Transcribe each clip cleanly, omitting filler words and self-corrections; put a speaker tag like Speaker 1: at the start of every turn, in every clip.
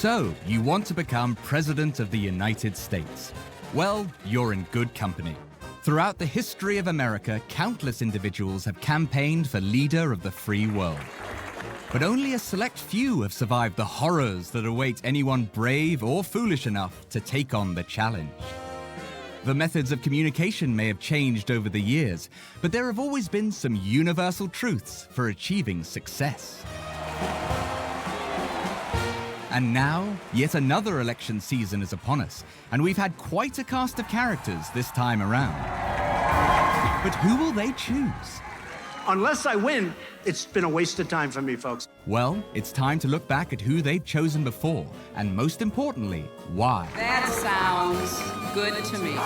Speaker 1: So, you want to become President of the United States? Well, you're in good company. Throughout the history of America, countless individuals have campaigned for leader of the free world. But only a select few have survived the horrors that await anyone brave or foolish enough to take on the challenge. The methods of communication may have changed over the years, but there have always been some universal truths for achieving success. And now, yet another election season is upon us, and we've had quite a cast of characters this time around. But who will they choose?
Speaker 2: Unless I win, it's been a waste of time for me, folks.
Speaker 1: Well, it's time to look back at who they've chosen before, and most importantly, why.
Speaker 3: That sounds good to me.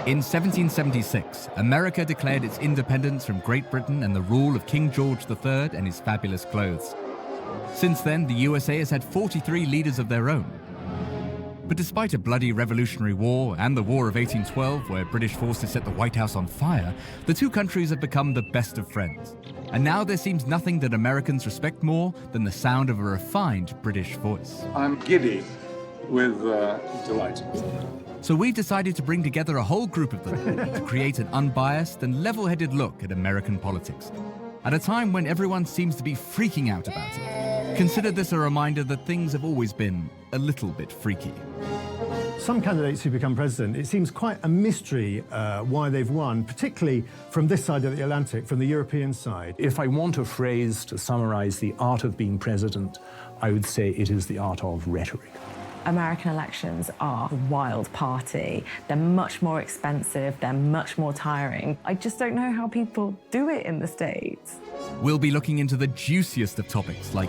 Speaker 1: In 1776, America declared its independence from Great Britain and the rule of King George III and his fabulous clothes. Since then, the USA has had 43 leaders of their own. But despite a bloody Revolutionary War and the War of 1812, where British forces set the White House on fire, the two countries have become the best of friends. And now there seems nothing that Americans respect more than the sound of a refined British voice.
Speaker 4: I'm giddy with delight.
Speaker 1: So we've decided to bring together a whole group of them to create an unbiased and level-headed look at American politics, at a time when everyone seems to be freaking out about it. Consider this a reminder that things have always been a little bit freaky.
Speaker 5: Some candidates who become president, it seems quite a mystery why they've won, particularly from this side of the Atlantic, from the European side.
Speaker 6: If I want a phrase to summarize the art of being president, I would say it is the art of rhetoric.
Speaker 7: American elections are a wild party. They're much more expensive, they're much more tiring. I just don't know how people do it in the States.
Speaker 1: We'll be looking into the juiciest of topics like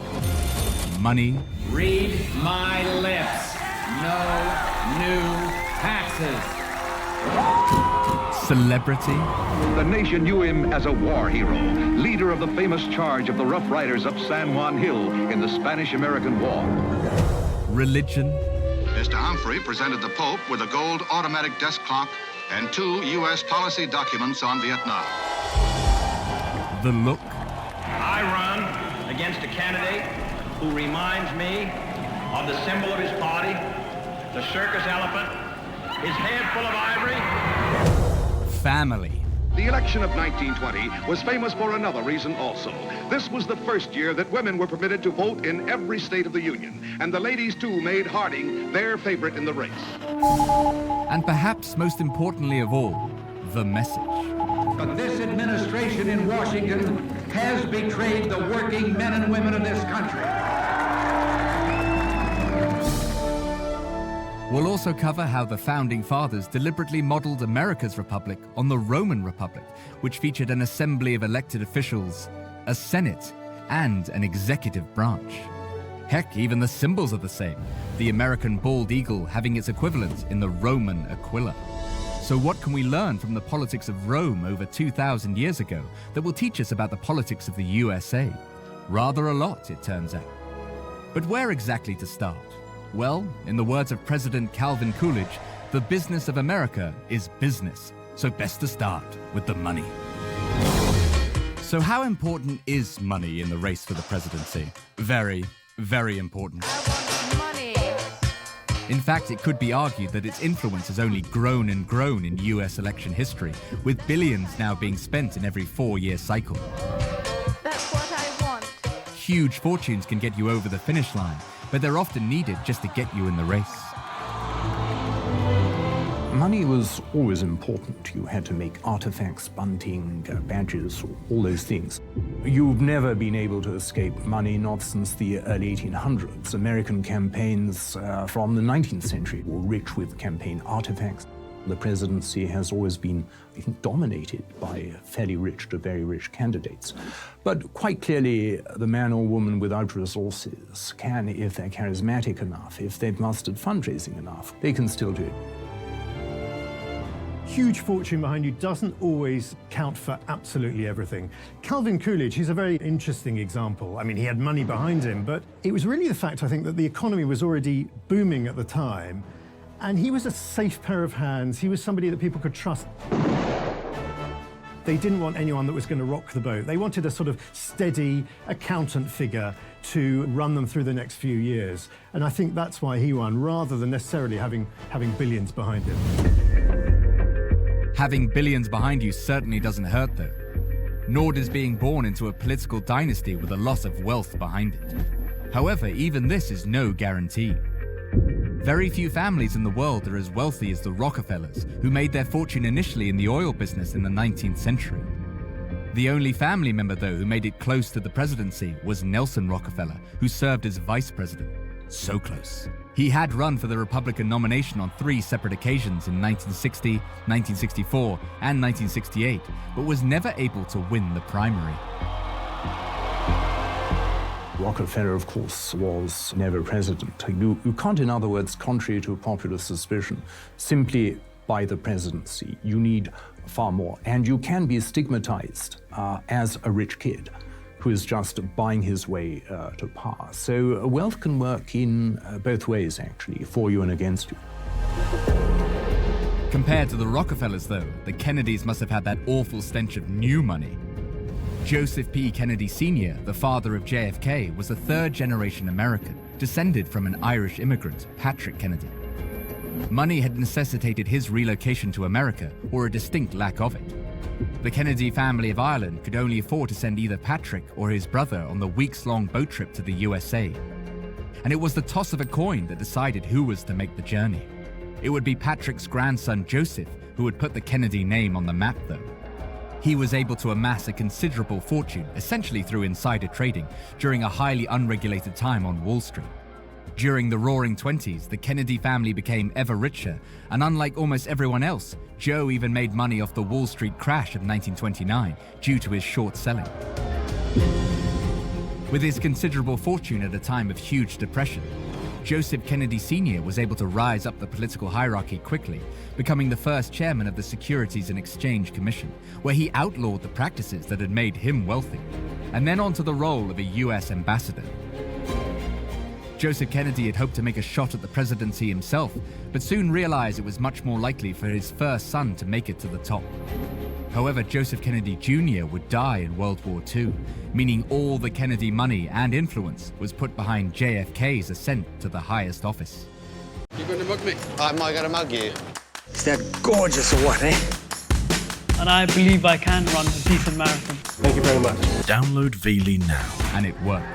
Speaker 1: money.
Speaker 8: Read my lips. No new taxes.
Speaker 1: Celebrity.
Speaker 9: The nation knew him as a war hero, leader of the famous charge of the Rough Riders up San Juan Hill in the Spanish-American War.
Speaker 1: Religion.
Speaker 10: Mr. Humphrey presented the Pope with a gold automatic desk clock and 2 U.S. policy documents on Vietnam.
Speaker 1: The look.
Speaker 8: I run against a candidate who reminds me of the symbol of his party, the circus elephant, his head full of ivory.
Speaker 1: Family.
Speaker 9: The election of 1920 was famous for another reason also. This was the first year that women were permitted to vote in every state of the Union, and the ladies, too, made Harding their favorite in the race.
Speaker 1: And perhaps most importantly of all, the message.
Speaker 11: But this administration in Washington has betrayed the working men and women of this country.
Speaker 1: We'll also cover how the Founding Fathers deliberately modeled America's republic on the Roman Republic, which featured an assembly of elected officials, a Senate, and an executive branch. Heck, even the symbols are the same, the American bald eagle having its equivalent in the Roman aquila. So what can we learn from the politics of Rome over 2,000 years ago that will teach us about the politics of the USA? Rather a lot, it turns out. But where exactly to start? Well, in the words of President Calvin Coolidge, the business of America is business, so best to start with the money. So how important is money in the race for the presidency? Very, very important.
Speaker 3: I want money.
Speaker 1: In fact, it could be argued that its influence has only grown and grown in US election history, with billions now being spent in every 4-year cycle.
Speaker 3: That's what I want.
Speaker 1: Huge fortunes can get you over the finish line, but they're often needed just to get you in the race.
Speaker 6: Money was always important. You had to make artifacts, bunting, badges, all those things. You've never been able to escape money, not since the early 1800s. American campaigns from the 19th century were rich with campaign artifacts. The presidency has always been, I think, dominated by fairly rich to very rich candidates. But quite clearly, the man or woman without resources can, if they're charismatic enough, if they've mastered fundraising enough, they can still do it.
Speaker 5: Huge fortune behind you doesn't always count for absolutely everything. Calvin Coolidge, he's a very interesting example. I mean, he had money behind him, but it was really the fact, I think, that the economy was already booming at the time. And he was a safe pair of hands. He was somebody that people could trust. They didn't want anyone that was going to rock the boat. They wanted a sort of steady accountant figure to run them through the next few years. And I think that's why he won, rather than necessarily having billions behind him.
Speaker 1: Having billions behind you certainly doesn't hurt, though. Nor does being born into a political dynasty with a lot of wealth behind it. However, even this is no guarantee. Very few families in the world are as wealthy as the Rockefellers, who made their fortune initially in the oil business in the 19th century. The only family member, though, who made it close to the presidency was Nelson Rockefeller, who served as vice president. So close. He had run for the Republican nomination on 3 separate occasions in 1960, 1964, and 1968, but was never able to win the primary.
Speaker 6: Rockefeller, of course, was never president. You can't, in other words, contrary to popular suspicion, simply buy the presidency. You need far more. And you can be stigmatized as a rich kid who is just buying his way to power. So wealth can work in both ways, actually, for you and against you.
Speaker 1: Compared to the Rockefellers, though, the Kennedys must have had that awful stench of new money. Joseph P. Kennedy Sr., the father of JFK, was a third-generation American, descended from an Irish immigrant, Patrick Kennedy. Money had necessitated his relocation to America, or a distinct lack of it. The Kennedy family of Ireland could only afford to send either Patrick or his brother on the weeks-long boat trip to the USA. And it was the toss of a coin that decided who was to make the journey. It would be Patrick's grandson, Joseph, who would put the Kennedy name on the map, though. He was able to amass a considerable fortune, essentially through insider trading, during a highly unregulated time on Wall Street. During the Roaring '20s, the Kennedy family became ever richer, and unlike almost everyone else, Joe even made money off the Wall Street crash of 1929 due to his short selling. With his considerable fortune at a time of huge depression, Joseph Kennedy Sr. was able to rise up the political hierarchy quickly, becoming the first chairman of the Securities and Exchange Commission, where he outlawed the practices that had made him wealthy, and then onto the role of a U.S. ambassador. Joseph Kennedy had hoped to make a shot at the presidency himself, but soon realized it was much more likely for his first son to make it to the top. However, Joseph Kennedy Jr. would die in World War II, meaning all the Kennedy money and influence was put behind JFK's ascent to the highest office.
Speaker 12: You going to mug me?
Speaker 13: Am I going to mug you?
Speaker 12: Is that gorgeous or what, eh?
Speaker 14: And I believe I can run a decent marathon.
Speaker 12: Thank you very much.
Speaker 15: Download Veely now.
Speaker 1: And it worked.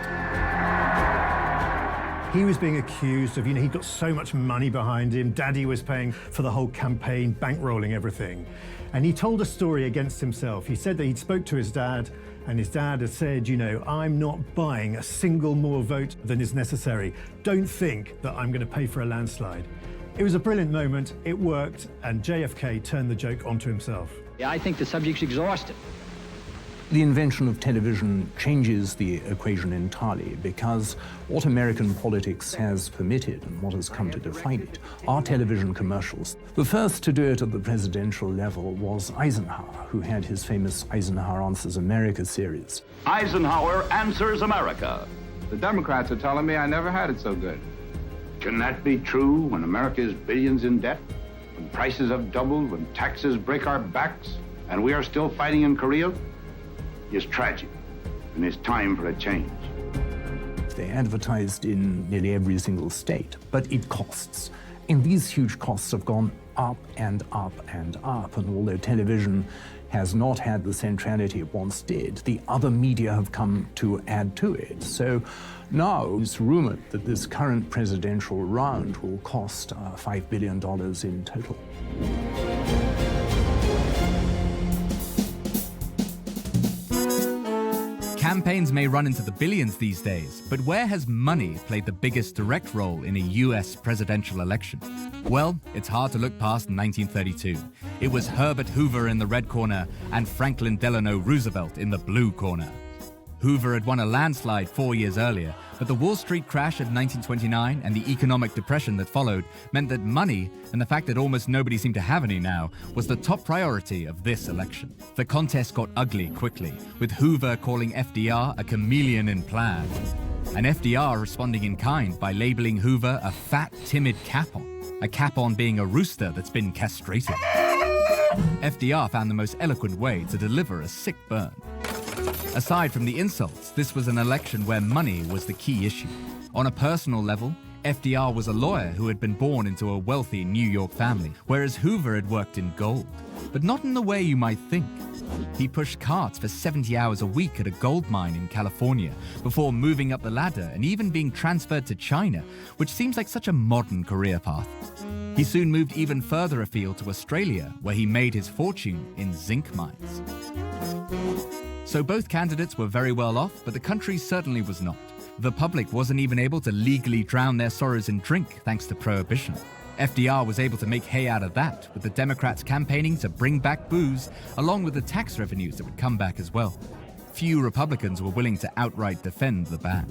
Speaker 5: He was being accused of, he'd got so much money behind him. Daddy was paying for the whole campaign, bankrolling everything. And he told a story against himself. He said that he'd spoke to his dad, and his dad had said, I'm not buying a single more vote than is necessary. Don't think that I'm going to pay for a landslide. It was a brilliant moment, it worked, and JFK turned the joke onto himself.
Speaker 16: Yeah, I think the subject's exhausted.
Speaker 6: The invention of television changes the equation entirely, because what American politics has permitted and what has come to define it are television commercials. The first to do it at the presidential level was Eisenhower, who had his famous Eisenhower Answers America series.
Speaker 17: Eisenhower Answers America.
Speaker 18: The Democrats are telling me I never had it so good.
Speaker 17: Can that be true when America is billions in debt, when prices have doubled, when taxes break our backs, and we are still fighting in Korea? Is tragic, and it's time for a change.
Speaker 6: They advertised in nearly every single state, but it costs. And these huge costs have gone up and up and up. And although television has not had the centrality it once did, the other media have come to add to it. So now it's rumored that this current presidential round will cost $5 billion in total.
Speaker 1: Campaigns may run into the billions these days, but where has money played the biggest direct role in a US presidential election? Well, it's hard to look past 1932. It was Herbert Hoover in the red corner and Franklin Delano Roosevelt in the blue corner. Hoover had won a landslide 4 years earlier, but the Wall Street crash of 1929 and the economic depression that followed meant that money, and the fact that almost nobody seemed to have any now, was the top priority of this election. The contest got ugly quickly, with Hoover calling FDR a chameleon in plaid, and FDR responding in kind by labeling Hoover a fat, timid capon, a capon being a rooster that's been castrated. FDR found the most eloquent way to deliver a sick burn. Aside from the insults, this was an election where money was the key issue. On a personal level, FDR was a lawyer who had been born into a wealthy New York family, whereas Hoover had worked in gold. But not in the way you might think. He pushed carts for 70 hours a week at a gold mine in California before moving up the ladder and even being transferred to China, which seems like such a modern career path. He soon moved even further afield to Australia, where he made his fortune in zinc mines. So both candidates were very well off, but the country certainly was not. The public wasn't even able to legally drown their sorrows in drink thanks to Prohibition. FDR was able to make hay out of that, with the Democrats campaigning to bring back booze, along with the tax revenues that would come back as well. Few Republicans were willing to outright defend the ban.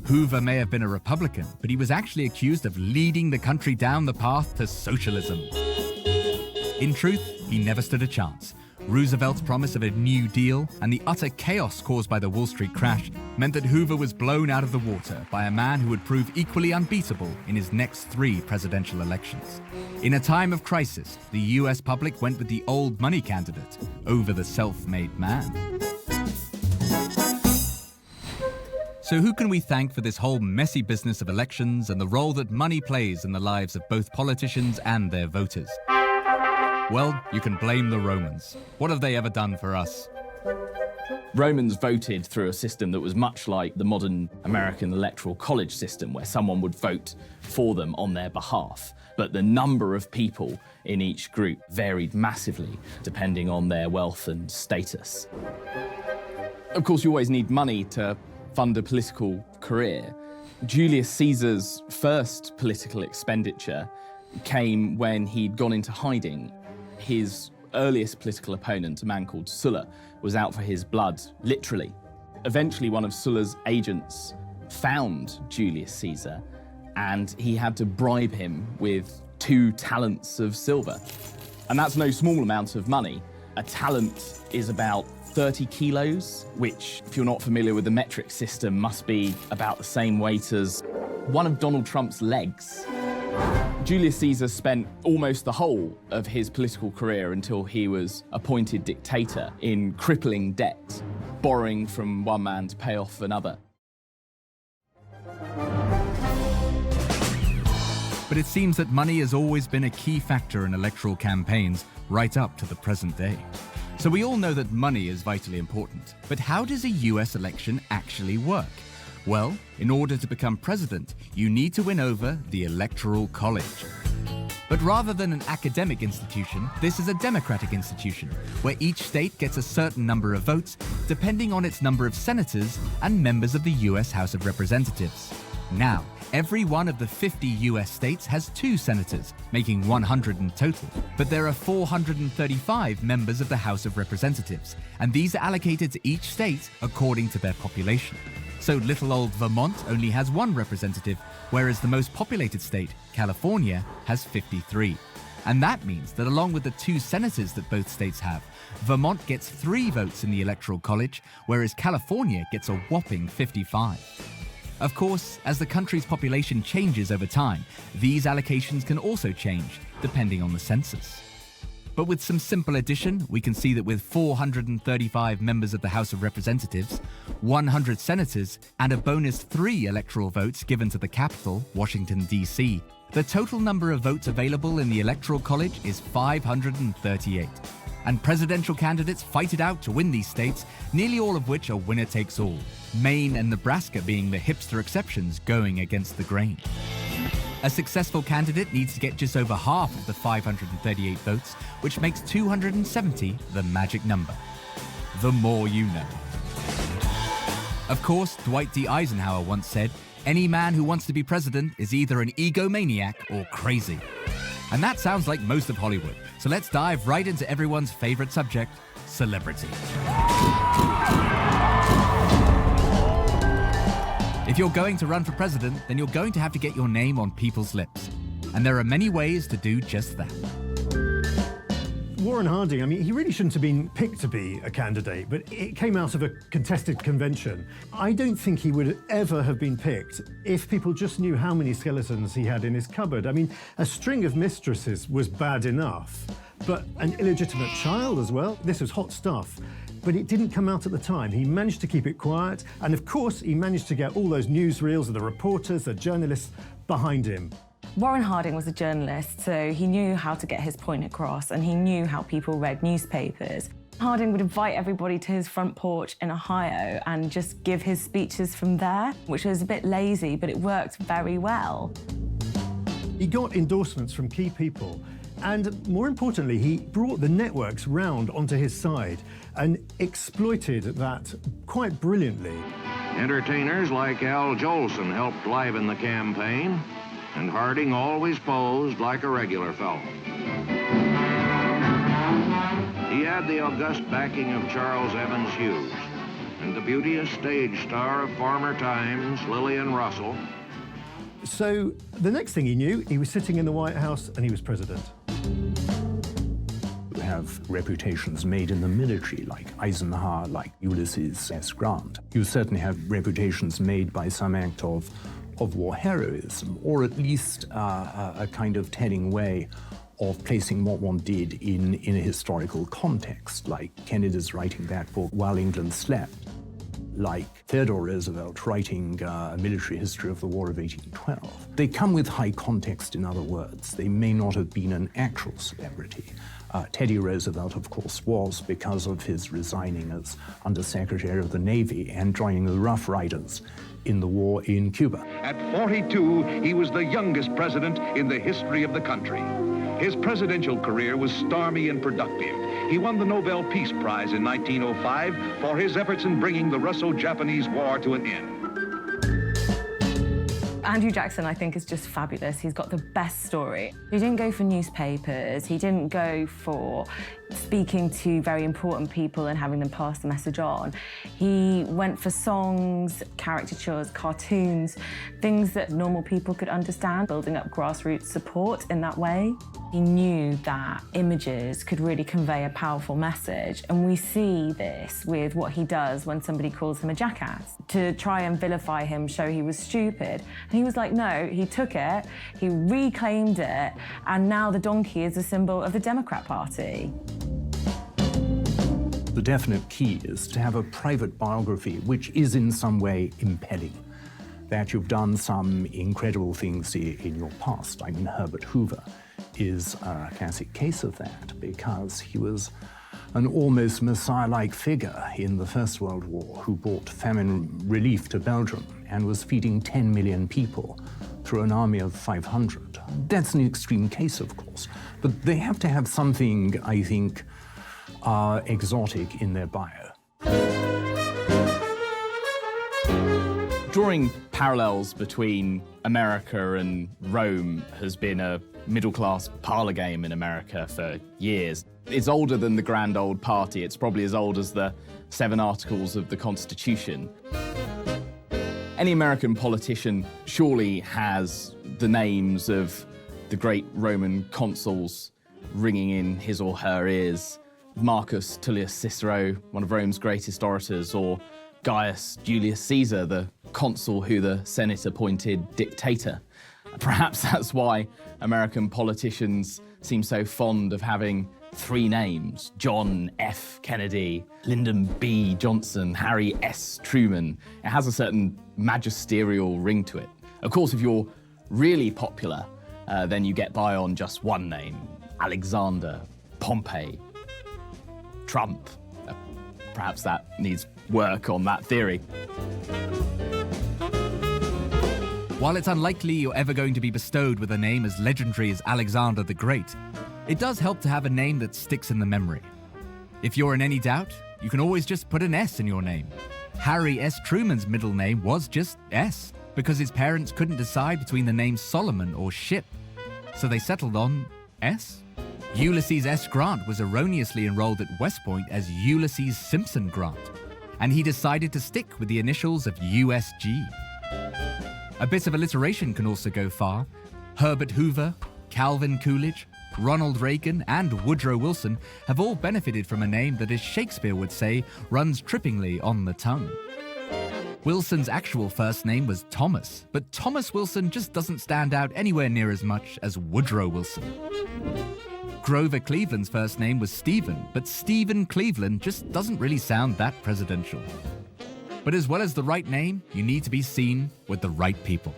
Speaker 1: Hoover may have been a Republican, but he was actually accused of leading the country down the path to socialism. In truth, he never stood a chance. Roosevelt's promise of a New Deal and the utter chaos caused by the Wall Street crash meant that Hoover was blown out of the water by a man who would prove equally unbeatable in his next 3 presidential elections. In a time of crisis, the US public went with the old money candidate over the self-made man. So who can we thank for this whole messy business of elections and the role that money plays in the lives of both politicians and their voters? Well, you can blame the Romans. What have they ever done for us?
Speaker 13: Romans voted through a system that was much like the modern American Electoral College system, where someone would vote for them on their behalf. But the number of people in each group varied massively, depending on their wealth and status. Of course, you always need money to fund a political career. Julius Caesar's first political expenditure came when he'd gone into hiding. His earliest political opponent, a man called Sulla, was out for his blood, literally. Eventually, one of Sulla's agents found Julius Caesar, and he had to bribe him with 2 talents of silver. And that's no small amount of money. A talent is about 30 kilos, which, if you're not familiar with the metric system, must be about the same weight as one of Donald Trump's legs. Julius Caesar spent almost the whole of his political career until he was appointed dictator in crippling debt, borrowing from one man to pay off another.
Speaker 1: But it seems that money has always been a key factor in electoral campaigns right up to the present day. So we all know that money is vitally important. But how does a US election actually work? Well, in order to become president, you need to win over the Electoral College. But rather than an academic institution, this is a democratic institution, where each state gets a certain number of votes, depending on its number of senators and members of the US House of Representatives. Now, every one of the 50 US states has 2 senators, making 100 in total. But there are 435 members of the House of Representatives, and these are allocated to each state according to their population. So little old Vermont only has 1 representative, whereas the most populated state, California, has 53. And that means that along with the 2 senators that both states have, Vermont gets 3 votes in the Electoral College, whereas California gets a whopping 55. Of course, as the country's population changes over time, these allocations can also change, depending on the census. But with some simple addition, we can see that with 435 members of the House of Representatives, 100 senators, and a bonus 3 electoral votes given to the capital, Washington, D.C., the total number of votes available in the Electoral College is 538. And presidential candidates fight it out to win these states, nearly all of which are winner-takes-all, Maine and Nebraska being the hipster exceptions going against the grain. A successful candidate needs to get just over half of the 538 votes, which makes 270 the magic number. The more you know. Of course, Dwight D. Eisenhower once said, "Any man who wants to be president is either an egomaniac or crazy." And that sounds like most of Hollywood. So let's dive right into everyone's favorite subject, celebrity. If you're going to run for president, then you're going to have to get your name on people's lips. And there are many ways to do just that.
Speaker 5: Warren Harding, I mean, he really shouldn't have been picked to be a candidate, but it came out of a contested convention. I don't think he would ever have been picked if people just knew how many skeletons he had in his cupboard. I mean, a string of mistresses was bad enough, but an illegitimate child as well. This was hot stuff, but it didn't come out at the time. He managed to keep it quiet, and of course, he managed to get all those newsreels of the reporters, the journalists behind him.
Speaker 7: Warren Harding was a journalist, so he knew how to get his point across, and he knew how people read newspapers. Harding would invite everybody to his front porch in Ohio and just give his speeches from there, which was a bit lazy, but it worked very well.
Speaker 5: He got endorsements from key people, and more importantly, he brought the networks round onto his side and exploited that quite brilliantly.
Speaker 19: Entertainers like Al Jolson helped liven the campaign, and Harding always posed like a regular fellow. He had the august backing of Charles Evans Hughes and the beauteous stage star of former times, Lillian Russell.
Speaker 5: So the next thing he knew, he was sitting in the White House and he was president.
Speaker 6: You have reputations made in the military, like Eisenhower, like Ulysses S. Grant. You certainly have reputations made by some act of war heroism, or at least a kind of telling way of placing what one did in a historical context, like Kennedy's writing that book, While England Slept, like Theodore Roosevelt writing a military history of the War of 1812. They come with high context, in other words. They may not have been an actual celebrity. Teddy Roosevelt, of course, was, because of his resigning as Undersecretary of the Navy and joining the Rough Riders in the war in Cuba.
Speaker 9: At 42, he was the youngest president in the history of the country. His presidential career was stormy and productive. He won the Nobel Peace Prize in 1905 for his efforts in bringing the Russo-Japanese War to an end.
Speaker 7: Andrew Jackson, I think, is just fabulous. He's got the best story. He didn't go for newspapers. He didn't go for speaking to very important people and having them pass the message on. He went for songs, caricatures, cartoons, things that normal people could understand, building up grassroots support in that way. He knew that images could really convey a powerful message, and we see this with what he does when somebody calls him a jackass. To try and vilify him, show he was stupid. And he was like, no, he took it, he reclaimed it, and now the donkey is a symbol of the Democrat Party.
Speaker 6: The definite key is to have a private biography which is in some way impelling, that you've done some incredible things in your past. I mean, Herbert Hoover is a classic case of that, because he was an almost messiah-like figure in the First World War who brought famine relief to Belgium and was feeding 10 million people through an army of 500. That's an extreme case, of course, but they have to have something, I think, exotic in their bio.
Speaker 13: Drawing parallels between America and Rome has been a middle-class parlor game in America for years. It's older than the Grand Old Party. It's probably as old as the 7 Articles of the Constitution. Any American politician surely has the names of the great Roman consuls ringing in his or her ears. Marcus Tullius Cicero, one of Rome's greatest orators, or Gaius Julius Caesar, the consul who the Senate appointed dictator. Perhaps that's why American politicians seem so fond of having 3 names: John F. Kennedy, Lyndon B. Johnson, Harry S. Truman. It has a certain magisterial ring to it. Of course, if you're really popular, then you get by on just one name: Alexander, Pompey, Trump. Perhaps that needs work on that theory.
Speaker 1: While it's unlikely you're ever going to be bestowed with a name as legendary as Alexander the Great, it does help to have a name that sticks in the memory. If you're in any doubt, you can always just put an S in your name. Harry S. Truman's middle name was just S, because his parents couldn't decide between the names Solomon or Ship, so they settled on S. Ulysses S. Grant was erroneously enrolled at West Point as Ulysses Simpson Grant, and he decided to stick with the initials of USG. A bit of alliteration can also go far. Herbert Hoover, Calvin Coolidge, Ronald Reagan, and Woodrow Wilson have all benefited from a name that, as Shakespeare would say, runs trippingly on the tongue. Wilson's actual first name was Thomas, but Thomas Wilson just doesn't stand out anywhere near as much as Woodrow Wilson. Grover Cleveland's first name was Stephen, but Stephen Cleveland just doesn't really sound that presidential. But as well as the right name, you need to be seen with the right people.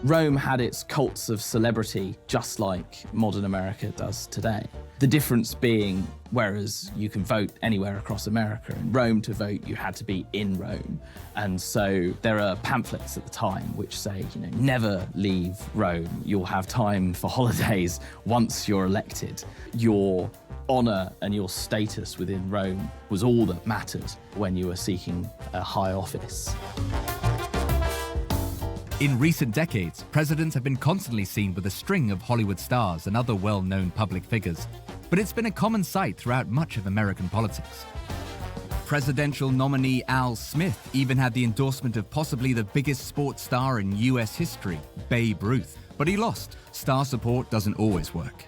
Speaker 13: Rome had its cults of celebrity just like modern America does today. The difference being, whereas you can vote anywhere across America, in Rome to vote you had to be in Rome. And so there are pamphlets at the time which say, never leave Rome. You'll have time for holidays once you're elected. Your honor and your status within Rome was all that mattered when you were seeking a high office.
Speaker 1: In recent decades, presidents have been constantly seen with a string of Hollywood stars and other well-known public figures, but it's been a common sight throughout much of American politics. Presidential nominee Al Smith even had the endorsement of possibly the biggest sports star in US history, Babe Ruth, but he lost. Star support doesn't always work.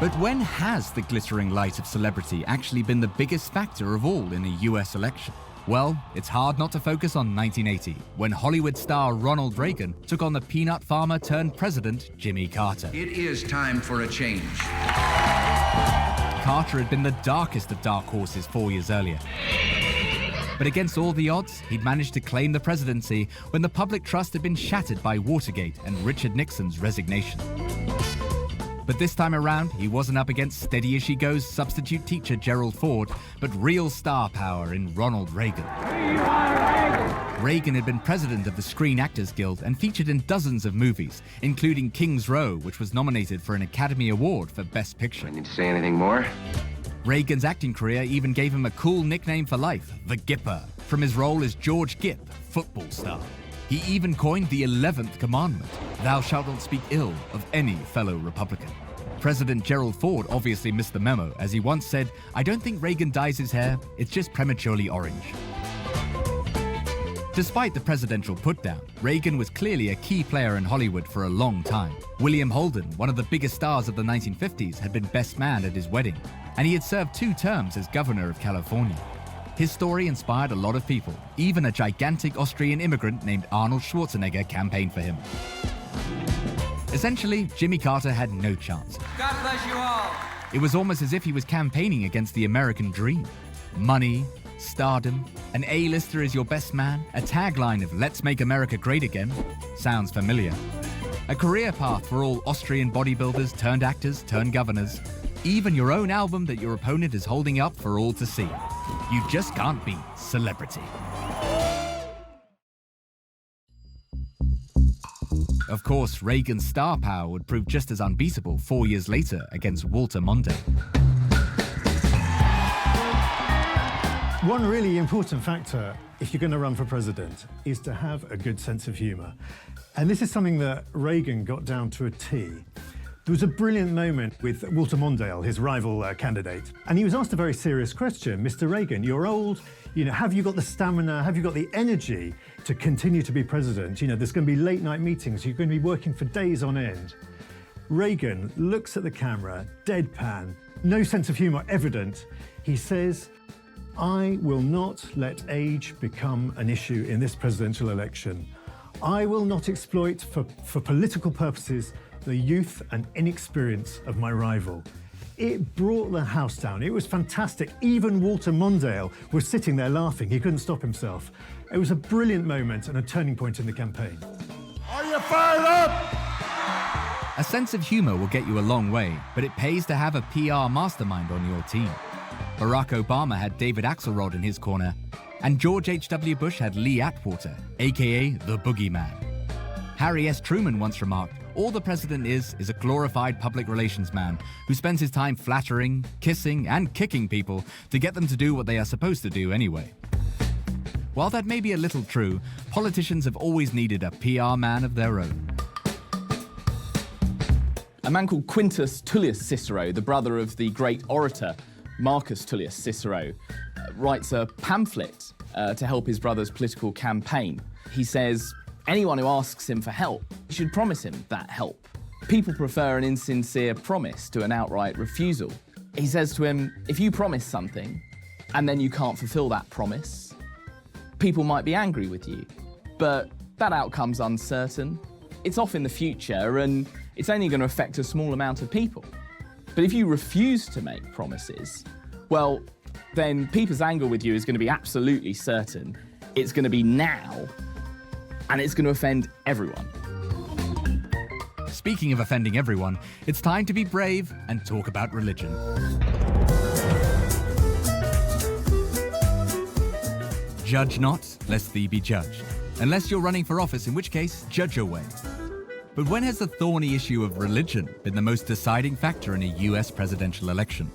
Speaker 1: But when has the glittering light of celebrity actually been the biggest factor of all in a US election? Well, it's hard not to focus on 1980, when Hollywood star Ronald Reagan took on the peanut farmer turned president Jimmy Carter.
Speaker 11: It is time for a change.
Speaker 1: Carter had been the darkest of dark horses 4 years earlier. But against all the odds, he'd managed to claim the presidency when the public trust had been shattered by Watergate and Richard Nixon's resignation. But this time around, he wasn't up against steady-as-she-goes substitute teacher Gerald Ford, but real star power in Ronald Reagan. Reagan had been president of the Screen Actors Guild and featured in dozens of movies, including King's Row, which was nominated for an Academy Award for Best Picture.
Speaker 12: I need to say anything more?
Speaker 1: Reagan's acting career even gave him a cool nickname for life, the Gipper, from his role as George Gipp, football star. He even coined the 11th commandment, thou shalt not speak ill of any fellow Republican. President Gerald Ford obviously missed the memo, as he once said, "I don't think Reagan dyes his hair, it's just prematurely orange." Despite the presidential putdown, Reagan was clearly a key player in Hollywood for a long time. William Holden, one of the biggest stars of the 1950s, had been best man at his wedding, and he had served 2 terms as governor of California. His story inspired a lot of people. Even a gigantic Austrian immigrant named Arnold Schwarzenegger campaigned for him. Essentially, Jimmy Carter had no chance.
Speaker 11: God bless you all.
Speaker 1: It was almost as if he was campaigning against the American dream. Money, stardom, an A-lister is your best man, a tagline of "Let's make America great again" sounds familiar. A career path for all Austrian bodybuilders turned actors turned governors. Even your own album that your opponent is holding up for all to see. You just can't beat celebrity. Of course, Reagan's star power would prove just as unbeatable 4 years later against Walter Mondale.
Speaker 5: One really important factor, if you're going to run for president, is to have a good sense of humor. And this is something that Reagan got down to a T. There was a brilliant moment with Walter Mondale, his rival candidate, and he was asked a very serious question. "Mr. Reagan, you're old, have you got the stamina, have you got the energy to continue to be president? There's going to be late night meetings, you're going to be working for days on end." Reagan looks at the camera, deadpan, no sense of humor evident. He says, "I will not let age become an issue in this presidential election. I will not exploit for political purposes the youth and inexperience of my rival." It brought the house down. It was fantastic. Even Walter Mondale was sitting there laughing. He couldn't stop himself. It was a brilliant moment and a turning point in the campaign.
Speaker 20: Are you fired up?
Speaker 1: A sense of humor will get you a long way, but it pays to have a PR mastermind on your team. Barack Obama had David Axelrod in his corner, and George H.W. Bush had Lee Atwater, aka the Boogeyman. Harry S. Truman once remarked, "All the president is a glorified public relations man who spends his time flattering, kissing, and kicking people to get them to do what they are supposed to do anyway." While that may be a little true, politicians have always needed a PR man of their own.
Speaker 13: A man called Quintus Tullius Cicero, the brother of the great orator Marcus Tullius Cicero, writes a pamphlet to help his brother's political campaign. He says, anyone who asks him for help should promise him that help. People prefer an insincere promise to an outright refusal. He says to him, if you promise something and then you can't fulfill that promise, people might be angry with you. But that outcome's uncertain. It's off in the future, and it's only going to affect a small amount of people. But if you refuse to make promises, well, then people's anger with you is going to be absolutely certain. It's going to be now, and it's going to offend everyone.
Speaker 1: Speaking of offending everyone, it's time to be brave and talk about religion. Judge not, lest thee be judged. Unless you're running for office, in which case, judge your way. But when has the thorny issue of religion been the most deciding factor in a US presidential election?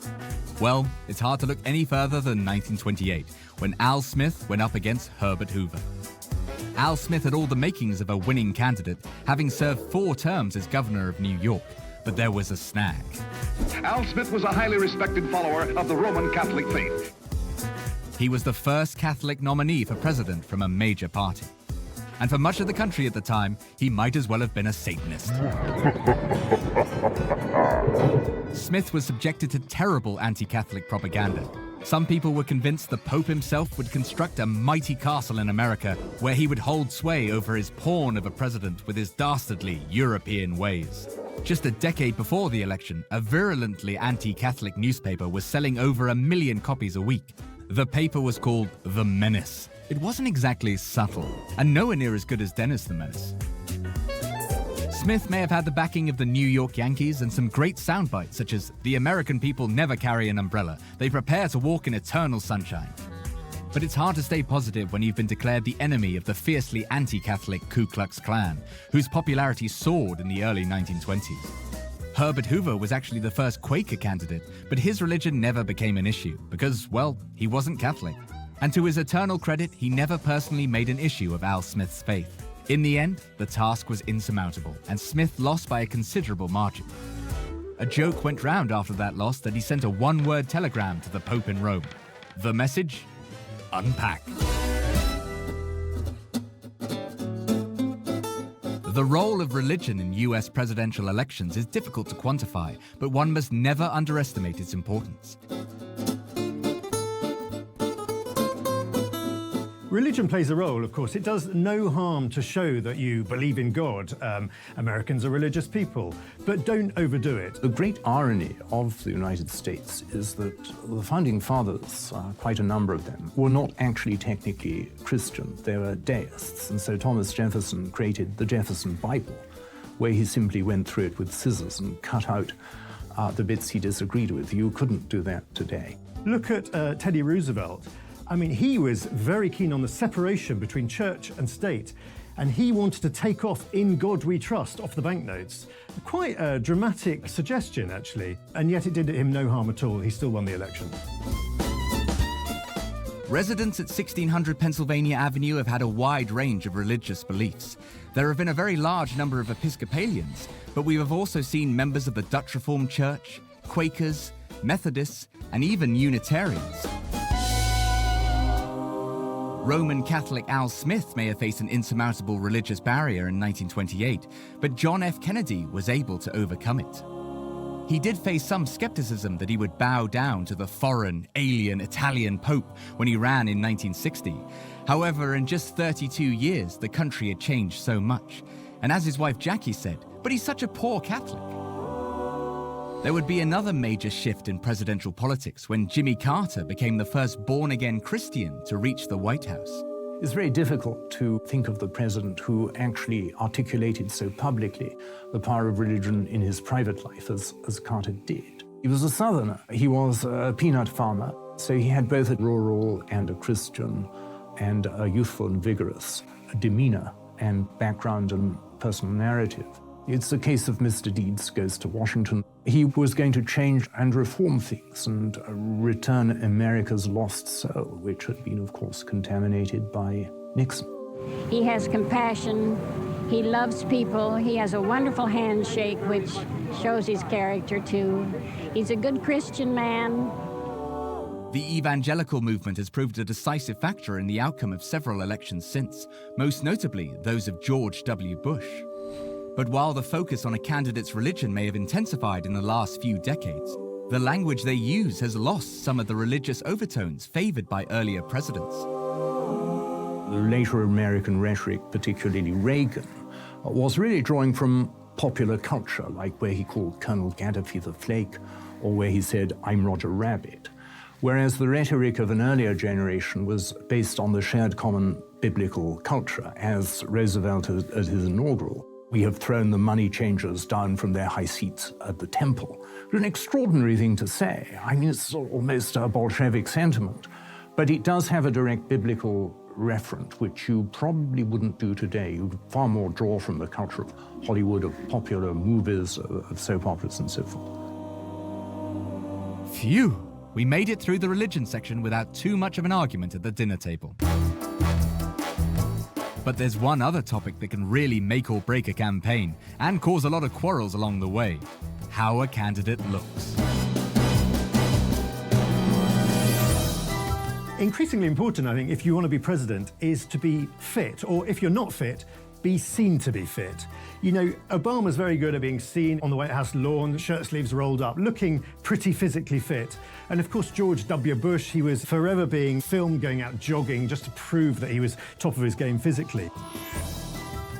Speaker 1: Well, it's hard to look any further than 1928, when Al Smith went up against Herbert Hoover. Al Smith had all the makings of a winning candidate, having served 4 terms as governor of New York. But there was a snag.
Speaker 9: Al Smith was a highly respected follower of the Roman Catholic faith.
Speaker 1: He was the first Catholic nominee for president from a major party. And for much of the country at the time, he might as well have been a Satanist. Smith was subjected to terrible anti-Catholic propaganda. Some people were convinced the Pope himself would construct a mighty castle in America where he would hold sway over his pawn of a president with his dastardly European ways. Just a decade before the election, a virulently anti-Catholic newspaper was selling over 1 million copies a week. The paper was called The Menace. It wasn't exactly subtle, and nowhere near as good as Dennis the Menace. Smith may have had the backing of the New York Yankees and some great sound bites such as, "The American people never carry an umbrella. They prepare to walk in eternal sunshine." But it's hard to stay positive when you've been declared the enemy of the fiercely anti-Catholic Ku Klux Klan, whose popularity soared in the early 1920s. Herbert Hoover was actually the first Quaker candidate, but his religion never became an issue because, well, he wasn't Catholic. And to his eternal credit, he never personally made an issue of Al Smith's faith. In the end, the task was insurmountable, and Smith lost by a considerable margin. A joke went round after that loss that he sent a one-word telegram to the Pope in Rome. The message? Unpack. The role of religion in US presidential elections is difficult to quantify, but one must never underestimate its importance.
Speaker 5: Religion plays a role, of course. It does no harm to show that you believe in God. Americans are religious people, but don't overdo it.
Speaker 6: The great irony of the United States is that the founding fathers, quite a number of them, were not actually technically Christian. They were deists. And so Thomas Jefferson created the Jefferson Bible, where he simply went through it with scissors and cut out the bits he disagreed with. You couldn't do that today.
Speaker 5: Look at Teddy Roosevelt. I mean, he was very keen on the separation between church and state, and he wanted to take off "In God We Trust" off the banknotes. Quite a dramatic suggestion, actually, and yet it did him no harm at all. He still won the election.
Speaker 1: Residents at 1600 Pennsylvania Avenue have had a wide range of religious beliefs. There have been a very large number of Episcopalians, but we have also seen members of the Dutch Reformed Church, Quakers, Methodists, and even Unitarians. Roman Catholic Al Smith may have faced an insurmountable religious barrier in 1928, but John F. Kennedy was able to overcome it. He did face some skepticism that he would bow down to the foreign, alien Italian Pope when he ran in 1960. However, in just 32 years, the country had changed so much. And as his wife Jackie said, "But he's such a poor Catholic." There would be another major shift in presidential politics when Jimmy Carter became the first born-again Christian to reach the White House.
Speaker 6: It's very difficult to think of the president who actually articulated so publicly the power of religion in his private life as Carter did. He was a Southerner. He was a peanut farmer, so he had both a rural and a Christian and a youthful and vigorous demeanor and background and personal narrative. It's the case of Mr. Deeds Goes to Washington. He was going to change and reform things and return America's lost soul, which had been, of course, contaminated by Nixon.
Speaker 21: He has compassion. He loves people. He has a wonderful handshake, which shows his character, too. He's a good Christian man.
Speaker 1: The evangelical movement has proved a decisive factor in the outcome of several elections since, most notably those of George W. Bush. But while the focus on a candidate's religion may have intensified in the last few decades, the language they use has lost some of the religious overtones favored by earlier presidents.
Speaker 6: later American rhetoric, particularly Reagan, was really drawing from popular culture, like where he called Colonel Gaddafi the Flake, or where he said, "I'm Roger Rabbit." Whereas the rhetoric of an earlier generation was based on the shared common biblical culture, as Roosevelt at his inaugural. We have thrown the money changers down from their high seats at the temple. It's an extraordinary thing to say. I mean, it's almost a Bolshevik sentiment. But it does have a direct biblical referent, which you probably wouldn't do today. You'd far more draw from the culture of Hollywood, of popular movies, of soap operas and so forth.
Speaker 1: Phew! We made it through the religion section without too much of an argument at the dinner table. But there's one other topic that can really make or break a campaign and cause a lot of quarrels along the way: how a candidate looks.
Speaker 5: Increasingly important, I think, if you want to be president, is to be fit, or if you're not fit, be seen to be fit. You know, Obama's very good at being seen on the White House lawn, shirt sleeves rolled up, looking pretty physically fit. And of course, George W. Bush, he was forever being filmed going out jogging just to prove that he was top of his game physically.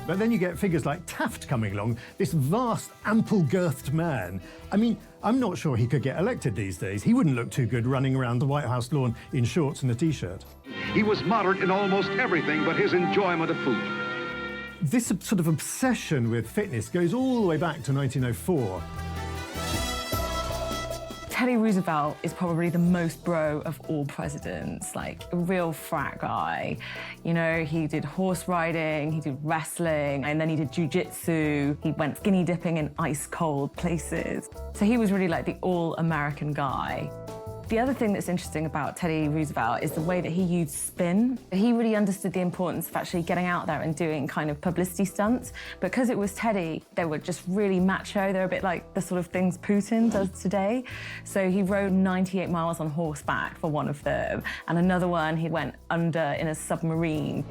Speaker 5: But then you get figures like Taft coming along, this vast, ample-girthed man. I mean, I'm not sure he could get elected these days. He wouldn't look too good running around the White House lawn in shorts and a T-shirt.
Speaker 9: He was moderate in almost everything but his enjoyment of food.
Speaker 5: This sort of obsession with fitness goes all the way back to 1904.
Speaker 7: Teddy Roosevelt is probably the most bro of all presidents, like a real frat guy. You know, he did horse riding, he did wrestling, and then he did jiu-jitsu. He went skinny dipping in ice cold places. So he was really like the all-American guy. The other thing that's interesting about Teddy Roosevelt is the way that he used spin. He really understood the importance of actually getting out there and doing kind of publicity stunts. Because it was Teddy, they were just really macho. They're a bit like the sort of things Putin does today. So he rode 98 miles on horseback for one of them. And another one, he went under in a submarine.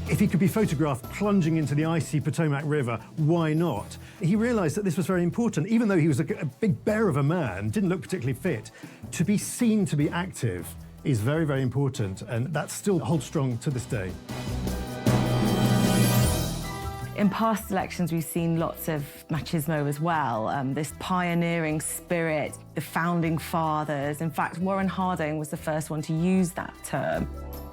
Speaker 5: If he could be photographed plunging into the icy Potomac River, why not? He realised that this was very important. Even though he was a big bear of a man, didn't look particularly fit, to be seen to be active is very, very important, and that still holds strong to this day.
Speaker 7: In past elections, we've seen lots of machismo as well, this pioneering spirit, the founding fathers. In fact, Warren Harding was the first one to use that term.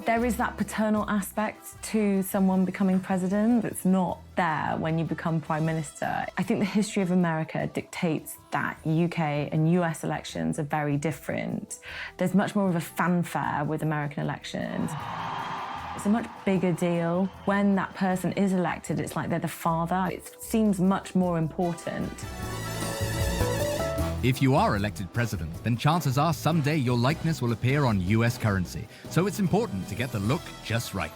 Speaker 7: There is that paternal aspect to someone becoming president that's not there when you become prime minister. I think the history of America dictates that UK and US elections are very different. There's much more of a fanfare with American elections. It's a much bigger deal. When that person is elected, it's like they're the father. It seems much more important.
Speaker 1: If you are elected president, then chances are someday your likeness will appear on US currency, so it's important to get the look just right.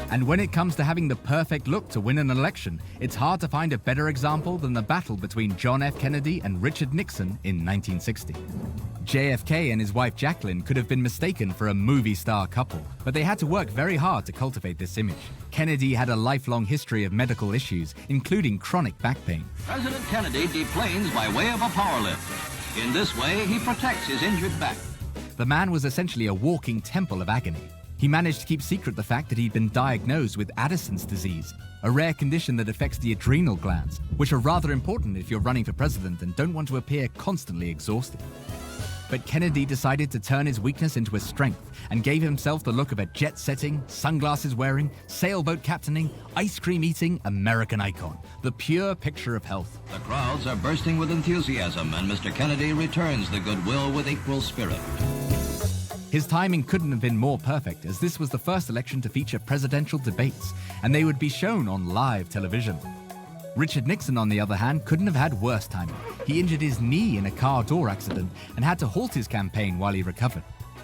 Speaker 1: And when it comes to having the perfect look to win an election, it's hard to find a better example than the battle between John F. Kennedy and Richard Nixon in 1960. JFK and his wife Jacqueline could have been mistaken for a movie star couple, but they had to work very hard to cultivate this image. Kennedy had a lifelong history of medical issues, including chronic back pain.
Speaker 8: President Kennedy deplanes by way of a power lift. In this way, he protects his injured back.
Speaker 1: The man was essentially a walking temple of agony. He managed to keep secret the fact that he'd been diagnosed with Addison's disease, a rare condition that affects the adrenal glands, which are rather important if you're running for president and don't want to appear constantly exhausted. But Kennedy decided to turn his weakness into a strength and gave himself the look of a jet-setting, sunglasses-wearing, sailboat captaining, ice cream eating American icon, the pure picture of health.
Speaker 8: The crowds are bursting with enthusiasm, and Mr. Kennedy returns the goodwill with equal spirit.
Speaker 1: His timing couldn't have been more perfect, as this was the first election to feature presidential debates, and they would be shown on live television. Richard Nixon, on the other hand, couldn't have had worse timing. He injured his knee in a car door accident and had to halt his campaign while he recovered.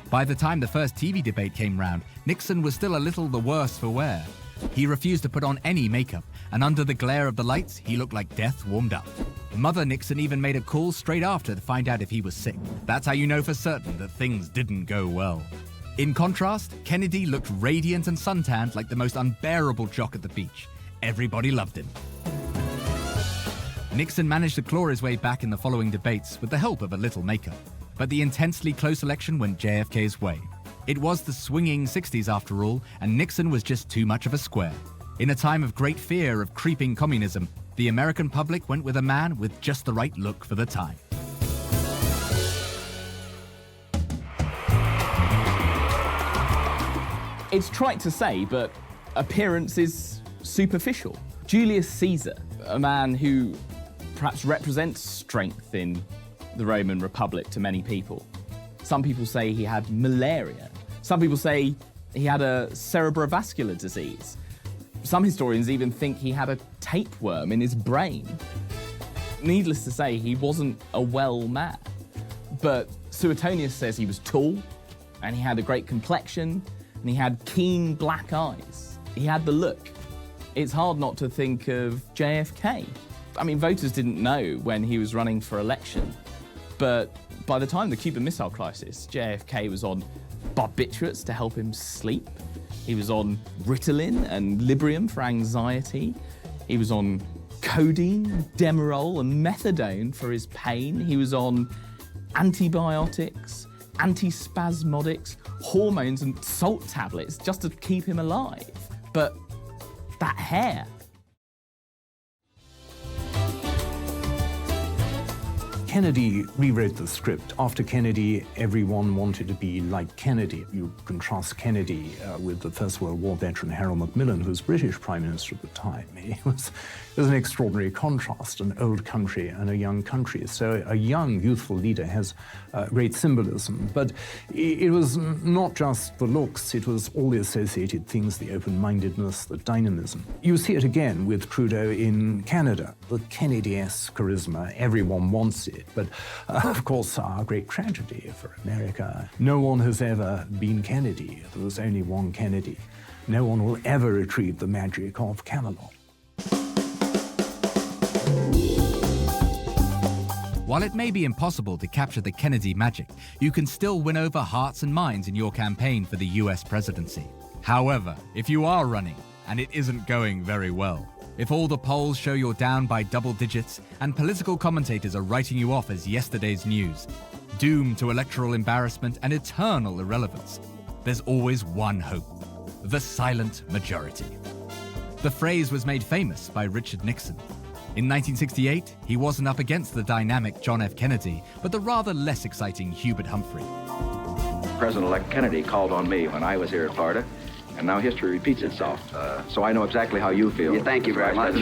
Speaker 1: By the time the first TV debate came round, Nixon was still a little the worse for wear. He refused to put on any makeup, and under the glare of the lights, he looked like death warmed up. Mother Nixon even made a call straight after to find out if he was sick. That's how you know for certain that things didn't go well. In contrast, Kennedy looked radiant and suntanned like the most unbearable jock at the beach. Everybody loved him. Nixon managed to claw his way back in the following debates with the help of a little makeup. But the intensely close election went JFK's way. It was the swinging 60s after all, and Nixon was just too much of a square. In a time of great fear of creeping communism, the American public went with a man with just the right look for the time.
Speaker 13: It's trite to say, but appearance is superficial. Julius Caesar, a man who perhaps represents strength in the Roman Republic to many people. Some people say he had malaria. Some people say he had a cerebrovascular disease. Some historians even think he had a tapeworm in his brain. Needless to say, he wasn't a well man. But Suetonius says he was tall, and he had a great complexion, and he had keen black eyes. He had the look. It's hard not to think of JFK. I mean, voters didn't know when he was running for election, but by the time the Cuban Missile Crisis, JFK was on barbiturates to help him sleep. He was on Ritalin and Librium for anxiety. He was on codeine, Demerol, and methadone for his pain. He was on antibiotics, antispasmodics, hormones, and salt tablets just to keep him alive. But that hair.
Speaker 6: Kennedy rewrote the script. After Kennedy, everyone wanted to be like Kennedy. You contrast Kennedy with the First World War veteran Harold Macmillan, who was British Prime Minister at the time. It was an extraordinary contrast, an old country and a young country. So a young, youthful leader has great symbolism. But it was not just the looks, it was all the associated things, the open-mindedness, the dynamism. You see it again with Trudeau in Canada. The Kennedy-esque charisma, everyone wants it. But, of course, our great tragedy for America, no one has ever been Kennedy. There was only one Kennedy. No one will ever retrieve the magic of Camelot.
Speaker 1: While it may be impossible to capture the Kennedy magic, you can still win over hearts and minds in your campaign for the US presidency. However, if you are running, and it isn't going very well, if all the polls show you're down by double digits and political commentators are writing you off as yesterday's news, doomed to electoral embarrassment and eternal irrelevance, there's always one hope: the silent majority. The phrase was made famous by Richard Nixon. In 1968, he wasn't up against the dynamic John F. Kennedy, but the rather less exciting Hubert Humphrey.
Speaker 2: President-elect Kennedy called on me when I was here in Florida, and now history repeats itself. So I know exactly how you feel.
Speaker 16: Yeah, thank you very much.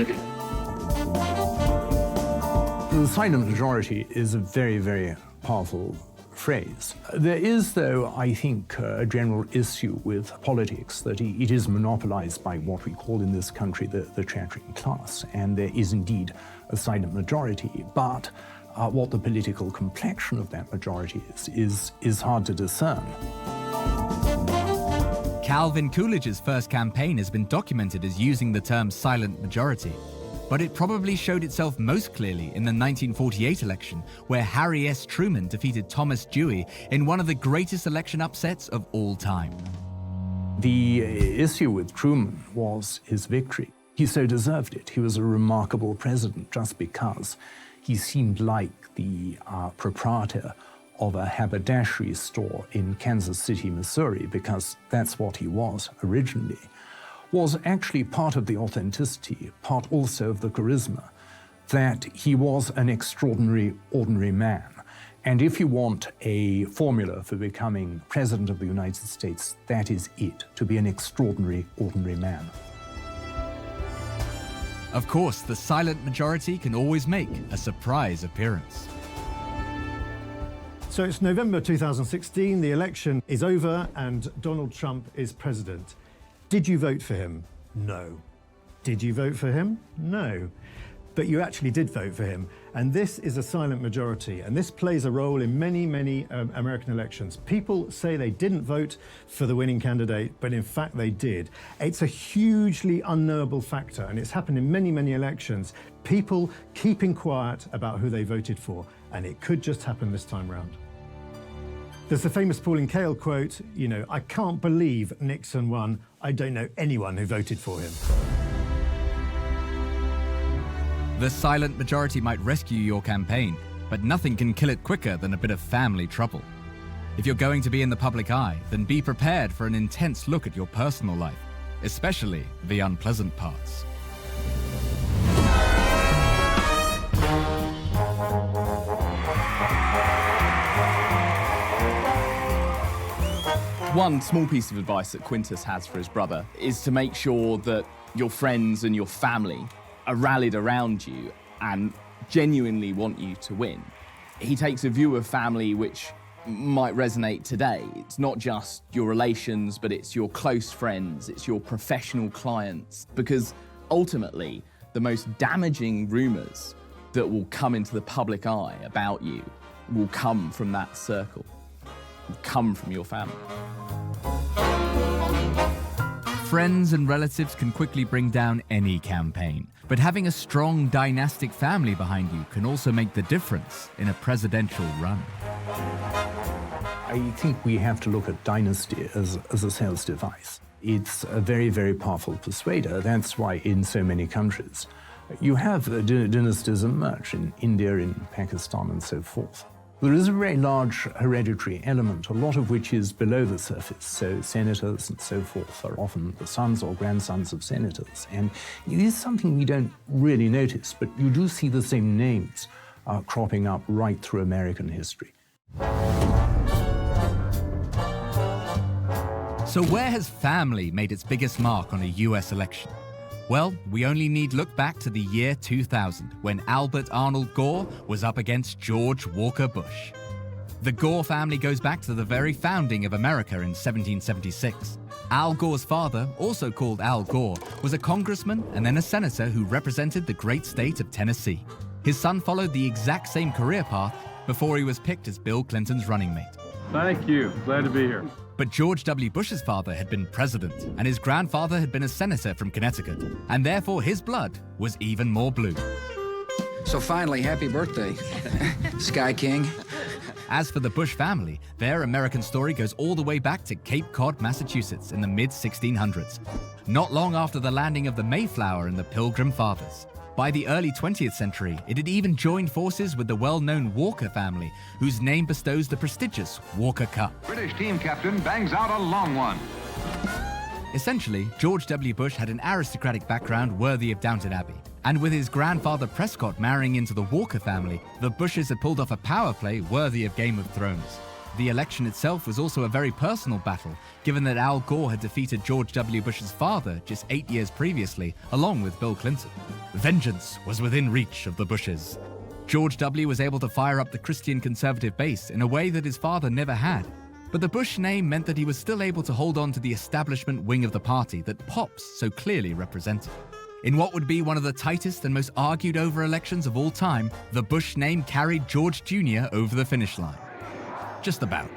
Speaker 6: The silent majority is a very, very powerful phrase. There is, though, I think, a general issue with politics that it is monopolized by what we call in this country the chattering class, and there is indeed a silent majority, but what the political complexion of that majority is hard to discern.
Speaker 1: Calvin Coolidge's first campaign has been documented as using the term silent majority, but it probably showed itself most clearly in the 1948 election, where Harry S. Truman defeated Thomas Dewey in one of the greatest election upsets of all time.
Speaker 6: The issue with Truman was his victory. He so deserved it. He was a remarkable president just because he seemed like the proprietor of a haberdashery store in Kansas City, Missouri, because that's what he was originally, was actually part of the authenticity, part also of the charisma, that he was an extraordinary, ordinary man. And if you want a formula for becoming President of the United States, that is it, to be an extraordinary, ordinary man.
Speaker 1: Of course, the silent majority can always make a surprise appearance.
Speaker 5: So it's November 2016, the election is over and Donald Trump is president. Did you vote for him? No. Did you vote for him? No. But you actually did vote for him. And this is a silent majority. And this plays a role in many, many American elections. People say they didn't vote for the winning candidate, but in fact they did. It's a hugely unknowable factor, and it's happened in many, many elections. People keeping quiet about who they voted for, and it could just happen this time round. There's the famous Pauline Kael quote, "I can't believe Nixon won. I don't know anyone who voted for him."
Speaker 1: The silent majority might rescue your campaign, but nothing can kill it quicker than a bit of family trouble. If you're going to be in the public eye, then be prepared for an intense look at your personal life, especially the unpleasant parts.
Speaker 13: One small piece of advice that Quintus has for his brother is to make sure that your friends and your family are rallied around you and genuinely want you to win. He takes a view of family which might resonate today. It's not just your relations, but it's your close friends, it's your professional clients, because ultimately the most damaging rumours that will come into the public eye about you will come from that circle, will come from your family.
Speaker 1: Friends and relatives can quickly bring down any campaign, but having a strong dynastic family behind you can also make the difference in a presidential run.
Speaker 6: I think we have to look at dynasty as a sales device. It's a very, very powerful persuader. That's why in so many countries you have dynasties emerge in India, in Pakistan, and so forth. There is a very large hereditary element, a lot of which is below the surface. So senators and so forth are often the sons or grandsons of senators. And it is something we don't really notice, but you do see the same names cropping up right through American history.
Speaker 1: So where has family made its biggest mark on a US election? Well, we only need look back to the year 2000, when Albert Arnold Gore was up against George Walker Bush. The Gore family goes back to the very founding of America in 1776. Al Gore's father, also called Al Gore, was a congressman and then a senator who represented the great state of Tennessee. His son followed the exact same career path before he was picked as Bill Clinton's running mate.
Speaker 4: Thank you. Glad to be here.
Speaker 1: But George W. Bush's father had been president, and his grandfather had been a senator from Connecticut, and therefore his blood was even more blue.
Speaker 22: So finally, happy birthday, Sky King.
Speaker 1: As for the Bush family, their American story goes all the way back to Cape Cod, Massachusetts in the mid-1600s, not long after the landing of the Mayflower and the Pilgrim Fathers. By the early 20th century, it had even joined forces with the well-known Walker family, whose name bestows the prestigious Walker Cup.
Speaker 9: British team captain bangs out a long one.
Speaker 1: Essentially, George W. Bush had an aristocratic background worthy of Downton Abbey. And with his grandfather Prescott marrying into the Walker family, the Bushes had pulled off a power play worthy of Game of Thrones. The election itself was also a very personal battle, given that Al Gore had defeated George W. Bush's father just 8 years previously, along with Bill Clinton. Vengeance was within reach of the Bushes. George W. was able to fire up the Christian conservative base in a way that his father never had. But the Bush name meant that he was still able to hold on to the establishment wing of the party that Pops so clearly represented. In what would be one of the tightest and most argued over elections of all time, the Bush name carried George Jr. over the finish line. Just about.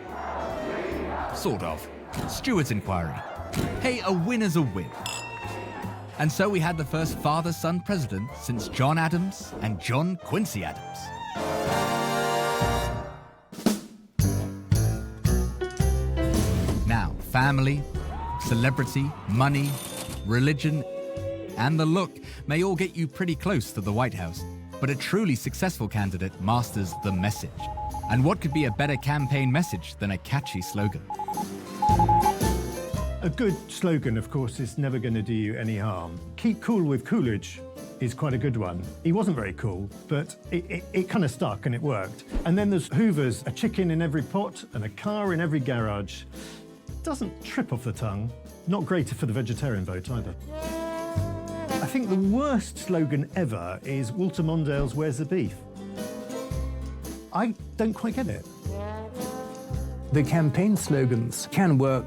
Speaker 1: Sort of. Stewart's inquiry. Hey, a win is a win. And so we had the first father-son president since John Adams and John Quincy Adams. Now, family, celebrity, money, religion, and the look may all get you pretty close to the White House, but a truly successful candidate masters the message. And what could be a better campaign message than a catchy slogan?
Speaker 5: A good slogan, of course, is never going to do you any harm. Keep cool with Coolidge is quite a good one. He wasn't very cool, but it kind of stuck and it worked. And then there's Hoover's, a chicken in every pot and a car in every garage. Doesn't trip off the tongue. Not great for the vegetarian vote either. I think the worst slogan ever is Walter Mondale's Where's the Beef? I don't quite get it.
Speaker 6: The campaign slogans can work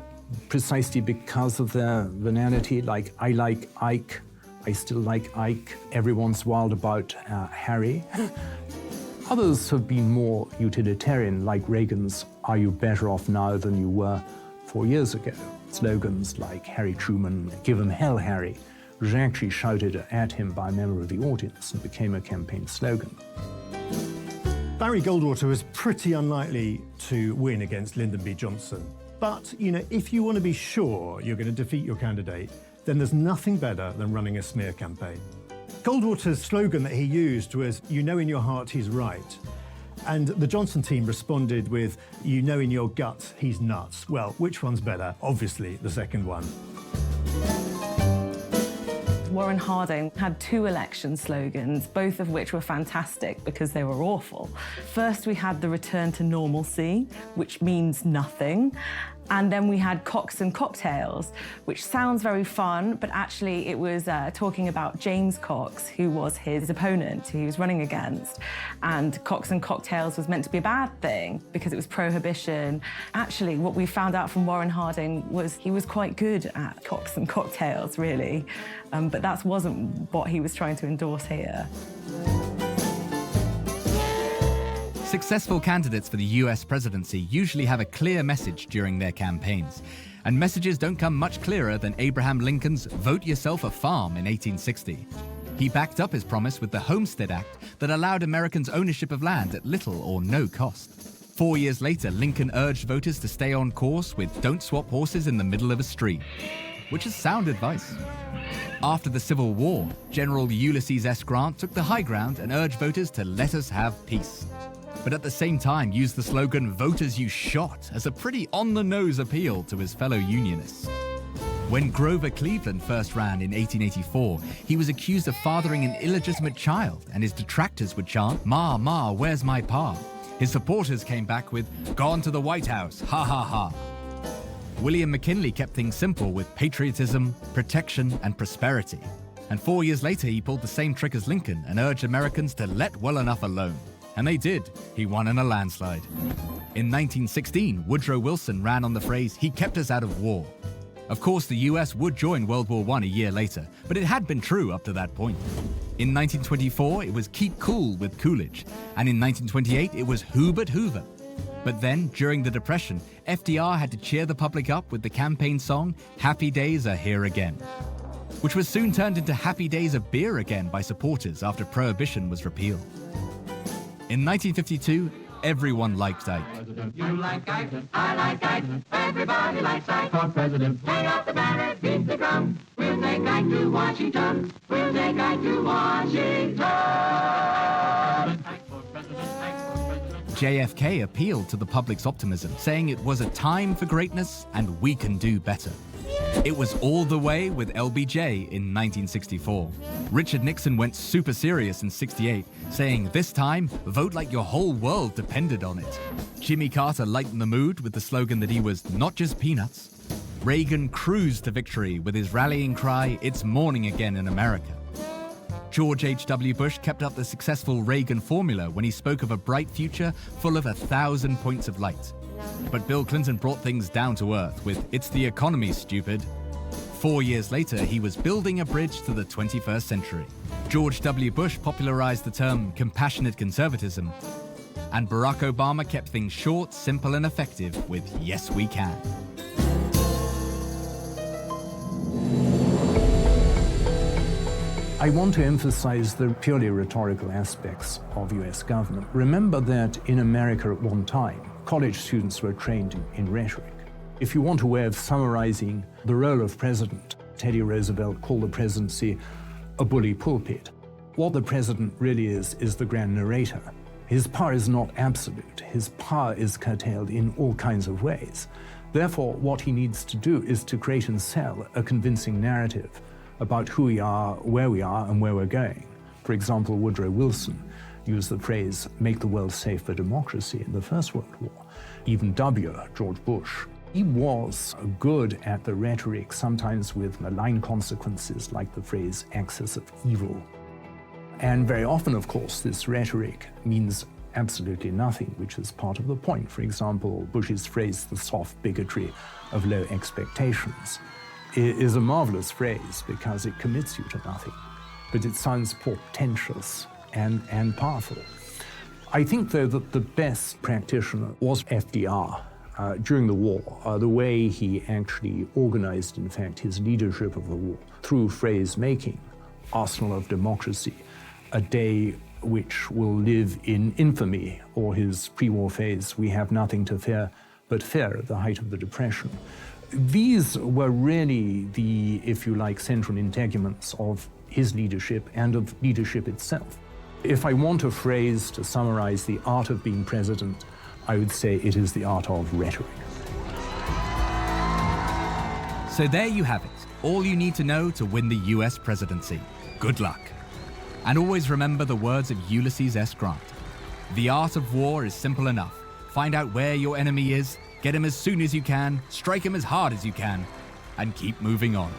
Speaker 6: precisely because of their banality, like I like Ike, I still like Ike, everyone's wild about Harry. Others have been more utilitarian, like Reagan's Are you better off now than you were 4 years ago? Slogans like Harry Truman, Give 'em hell, Harry, was actually shouted at him by a member of the audience and became a campaign slogan.
Speaker 5: Barry Goldwater was pretty unlikely to win against Lyndon B. Johnson. But, you know, if you want to be sure you're going to defeat your candidate, then there's nothing better than running a smear campaign. Goldwater's slogan that he used was, you know in your heart he's right. And the Johnson team responded with, "You know in your gut he's nuts." Well, which one's better? Obviously, the second one.
Speaker 7: Warren Harding had 2 election slogans, both of which were fantastic because they were awful. First, we had the return to normalcy, which means nothing. And then we had Cocks and Cocktails, which sounds very fun, but actually it was talking about James Cox, who was his opponent, who he was running against. And Cocks and Cocktails was meant to be a bad thing because it was prohibition. Actually, what we found out from Warren Harding was he was quite good at Cocks and Cocktails, really. But that wasn't what he was trying to endorse here.
Speaker 1: Successful candidates for the US presidency usually have a clear message during their campaigns. And messages don't come much clearer than Abraham Lincoln's "Vote Yourself a Farm" in 1860. He backed up his promise with the Homestead Act that allowed Americans ownership of land at little or no cost. 4 years later, Lincoln urged voters to stay on course with "Don't swap horses in the middle of a stream," which is sound advice. After the Civil War, General Ulysses S. Grant took the high ground and urged voters to let us have peace. But at the same time used the slogan "Vote as you shot" as a pretty on-the-nose appeal to his fellow Unionists. When Grover Cleveland first ran in 1884, he was accused of fathering an illegitimate child, and his detractors would chant, "Ma, ma, where's my pa?" His supporters came back with, "Gone to the White House, ha ha ha." William McKinley kept things simple with patriotism, protection, and prosperity. And 4 years later, he pulled the same trick as Lincoln and urged Americans to let well enough alone. And they did. He won in a landslide. In 1916, Woodrow Wilson ran on the phrase, "He kept us out of war." Of course, the US would join World War I a year later, but it had been true up to that point. In 1924, it was "Keep cool" with Coolidge, and in 1928, it was "Who but Hoover." But then, during the Depression, FDR had to cheer the public up with the campaign song, "Happy Days Are Here Again," which was soon turned into "Happy Days of Beer Again" by supporters after Prohibition was repealed. In 1952, everyone liked Ike.
Speaker 3: You like Ike, I like Ike, everybody likes Ike for president. Hang out the banner, beat the drum, we'll take Ike to Washington, we'll take Ike to Washington.
Speaker 1: JFK appealed to the public's optimism, saying it was a time for greatness and we can do better. It was all the way with LBJ in 1964. Richard Nixon went super serious in '68, saying, "This time, vote like your whole world depended on it." Jimmy Carter lightened the mood with the slogan that he was not just peanuts. Reagan cruised to victory with his rallying cry, "It's morning again in America." George H.W. Bush kept up the successful Reagan formula when he spoke of a bright future full of 1,000 points of light. But Bill Clinton brought things down to earth with, "It's the economy, stupid." 4 years later, he was building a bridge to the 21st century. George W. Bush popularized the term compassionate conservatism. And Barack Obama kept things short, simple, and effective with "Yes, we can."
Speaker 6: I want to emphasize the purely rhetorical aspects of US government. Remember that in America at one time, college students were trained in rhetoric. If you want a way of summarizing the role of president, Teddy Roosevelt called the presidency a bully pulpit. What the president really is the grand narrator. His power is not absolute. His power is curtailed in all kinds of ways. Therefore, what he needs to do is to create and sell a convincing narrative about who we are, and where we're going. For example, Woodrow Wilson used the phrase, "make the world safe for democracy" in the First World War. Even George Bush, he was good at the rhetoric, sometimes with malign consequences, like the phrase "axis of evil." And very often, of course, this rhetoric means absolutely nothing, which is part of the point. For example, Bush's phrase, "the soft bigotry of low expectations," is a marvelous phrase because it commits you to nothing, but it sounds portentous and powerful. I think, though, that the best practitioner was FDR during the war, the way he actually organized, in fact, his leadership of the war through phrase-making, "arsenal of democracy," a day which will live in infamy, or his pre-war phrase, "we have nothing to fear but fear," at the height of the Depression. These were really the, if you like, central integuments of his leadership and of leadership itself. If I want a phrase to summarize the art of being president, I would say it is the art of rhetoric.
Speaker 1: So there you have it. All you need to know to win the US presidency. Good luck. And always remember the words of Ulysses S. Grant. The art of war is simple enough. Find out where your enemy is, get him as soon as you can, strike him as hard as you can, and keep moving on.